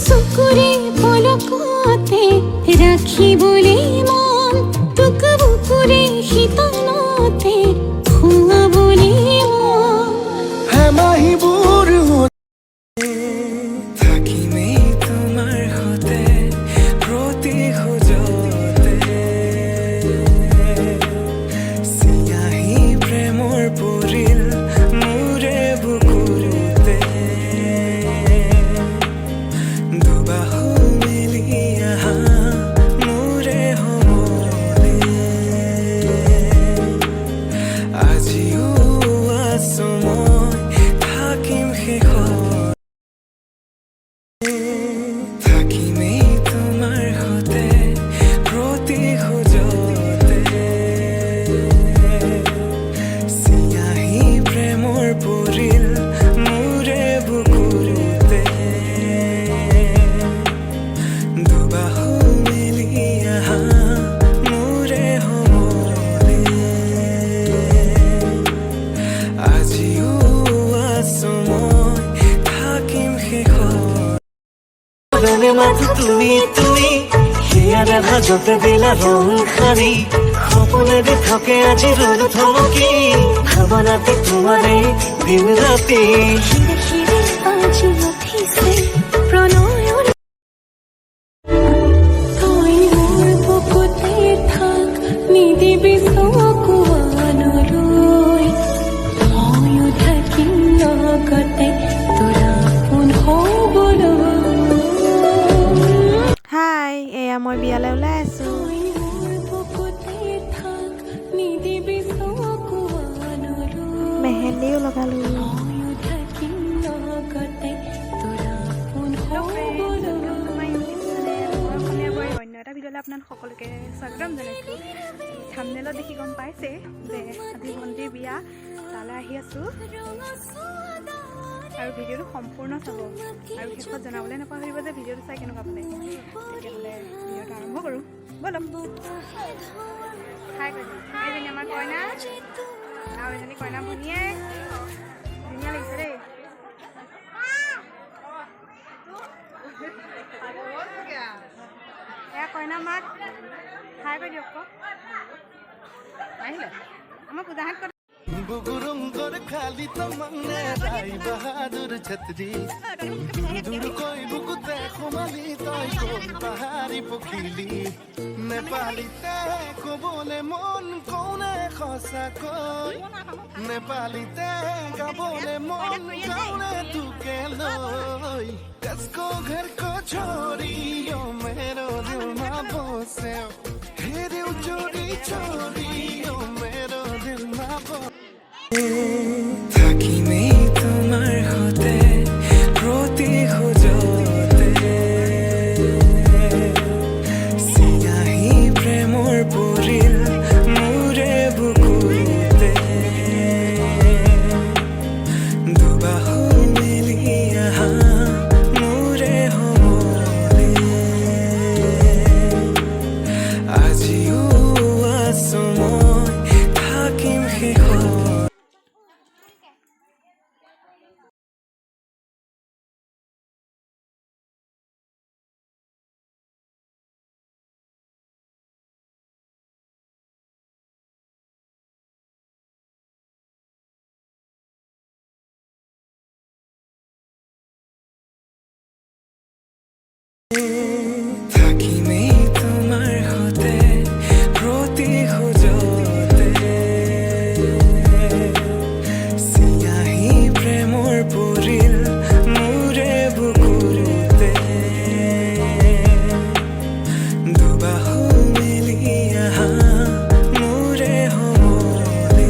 চকুৰে পলকতে ৰাখিবলৈ মন তোক বুকুৰে শীতলতে খুৱাবলৈ মন হেমাহিবোৰ থাকিমেই তোমাৰ সতে প্ৰতি খোজতে চিয়াহী প্ৰেমৰ পৰিল মোৰে বুকুতে দুবাহু মেলি আহা মোৰে সমলে আজিও আছো মই থাকিম শেষত থাকিমেই তোমাৰ সতে প্ৰতি খোজতে চিয়াহী প্ৰেমৰ পৰিল মোৰে বুকুতে দুবাহু মেলি আহা মোৰে সমলে আজিও আছো মই থাকিম শেষত মনে মাথো তুমি হিয়াৰে ভাজতে দিলা ৰং সাৰি সপোনেৰে থাকে আজি ৰ'দ থমকি ভাৱনাতে তোমাৰে দিন ৰাতি হিৰে হিৰে আজি উঠিছে প্ৰণয়ৰ তই মোৰ বুকুতে থাক নিদিবি চকু আনলৈ ময়ো থাকিম লগতে তোৰ আপোন হ'বলৈ হাই এয়া মই বিয়ালৈ ওলাই আছো তই মোৰ বুকুতে থাক নিদিবি চকু আনলৈ মেহেন্দিও লগালো ময়ো থাকিম লগতে তোৰ আপোন হ'বলৈ অন্য এটা ভিডিঅ'লৈ আপোনাক সকলোকে স্বাগতম জনাইছোঁ থাম্বনেইলত দেখি গম পাইছে যে আজি ভণ্টিৰ বিয়া তালৈ আহি আছোঁ আৰু ভিডিঅ'টো সম্পূৰ্ণ চাব আৰু শেষত জনাবলৈ নাপাহৰিব যে ভিডিঅ'টো চাই কেনেকুৱা পালে তেতিয়াহ'লে ভিডিঅ'টো আৰম্ভ কৰোঁ ব'লক হাই এইজনী আমাৰ কইনা আৰু এজনী কইনা ভনীয়ে ধুনীয়া লাগিছে দেই এয়া কইনা মাত হাই কৰি দিয়ক আকৌ আহিলে আমাৰ পূজাহাত ক'ত बुगुरुंगर खाली तमन्ने राई बहादुर छतरी दूर कोई बुकुते खुमाली तोय कोई बहारी पखिली नेपाली ते को बोले मन कोने खसा कोई नेपाली ते का बोले मन कोने तू के लोई कसको घर को छोड़ी यो मेरो दिल मा बसे हे दिल चोरी चोरी यो मेरो दिल मा बसे থাকিমেই তোমাৰ সতে প্ৰতি খোজতে চিয়াহী প্ৰেমৰ পৰিল মোৰে বুকুতে দুবাহু মেলি আহা মোৰে সমলে আজিও আছো মই থাকিম শেষত থাকিমেই তোমাৰ সতে প্ৰতি খোজতে চিয়াহী প্ৰেমৰ পৰিল মোৰে বুকুতে দুবাহু মেলি আহা মোৰে সমলে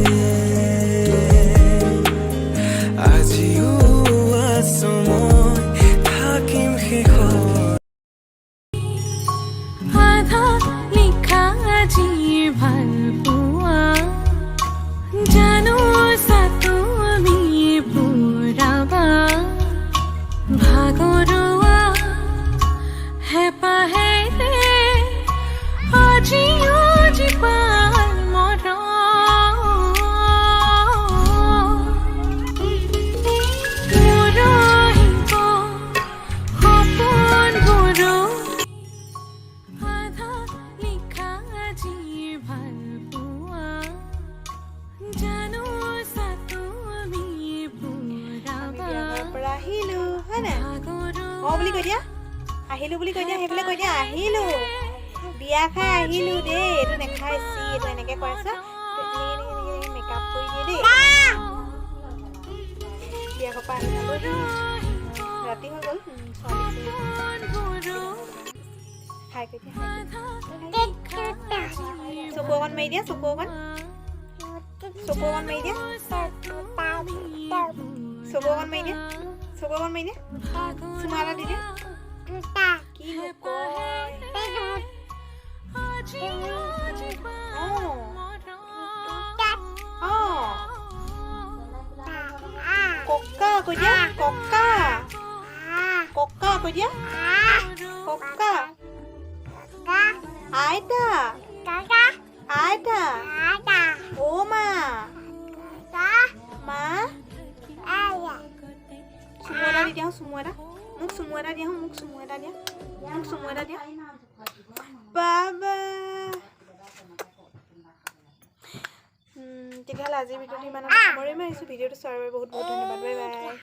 আজিও আছো মই থাকিম শেষত আধা লিখা আজিৰ ভাল পোৱা জানো তুমি পুৰাবা ভাগৰুৱা হেঁপাহেৰে আজিও জীপাল মৰম মৰহিব সপোন অঁ বুলি কৈ দিয়া আহিলোঁ বুলি কৈ দিয়া সেইফালে কৈ দিয়া আহিলোঁ বিয়া খাই আহিলোঁ দেই এইটো নেখাইছি এইটো এনেকৈ কৈ আছা মেকআপ কৰি দিয়ে দেই বিয়া ঘৰপৰা আহি পালোঁ ৰাতি হৈ গ'ল খাই কৈ দিয়া চকু অকণ মাৰি দিয়া চকু অকণ মাৰি দিয়া চকু অকণ মাৰি দিয়া চুমা এটা দি দিয়া কি ককা কৈ দিয়া ককা কৈ দিয়া ককা আইতা ও মা চুমু এটা দি দিয়া চুমু এটা মোক চুমু এটা দিয়া বাবা তেতিয়াহ'লে আজিৰ ভিডিঅ'টো ইমানতে সামৰি মাৰিছোঁ ভিডিঅ'টো চোৱাৰ বাবে বহুত বহুত ধন্যবাদ বাই বাই